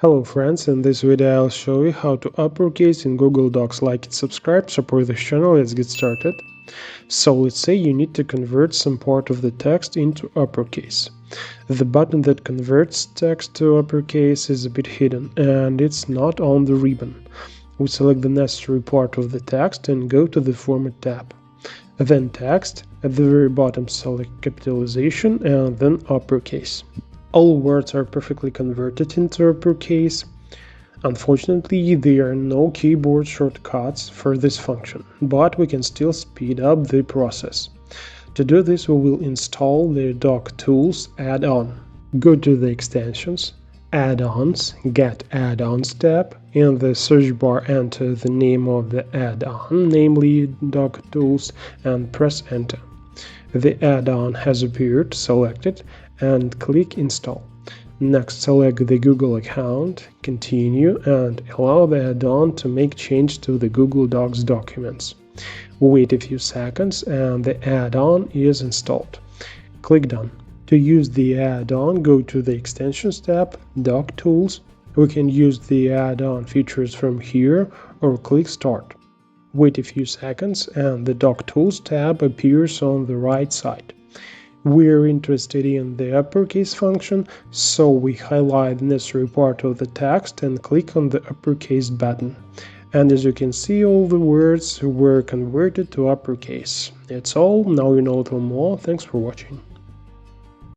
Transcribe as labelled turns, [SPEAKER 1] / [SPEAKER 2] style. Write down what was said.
[SPEAKER 1] Hello friends, in this video I'll show you how to uppercase in Google Docs. Like and subscribe, support this channel. Let's get started. So let's say you need to convert some part of the text into uppercase. The button that converts text to uppercase is a bit hidden and it's not on the ribbon. We select the necessary part of the text and go to the Format tab. Then Text, at the very bottom select Capitalization and then Uppercase. All words are perfectly converted into uppercase. Unfortunately, there are no keyboard shortcuts for this function, but we can still speed up the process. To do this, we will install the Doc Tools add-on. Go to the Extensions, Add-ons, Get Add-ons tab. In the search bar, enter the name of the add-on, namely Doc Tools, and press Enter. The add-on has appeared, select it, and click Install. Next, select the Google account, continue, and allow the add-on to make change to the Google Docs documents. Wait a few seconds and the add-on is installed. Click Done. To use the add-on, go to the Extensions tab, Doc Tools. We can use the add-on features from here or click Start. Wait a few seconds and the Doc Tools tab appears on the right side. We're interested in the uppercase function, so we highlight the necessary part of the text and click on the uppercase button. And as you can see, all the words were converted to uppercase. That's all, now you know a little more. Thanks for watching.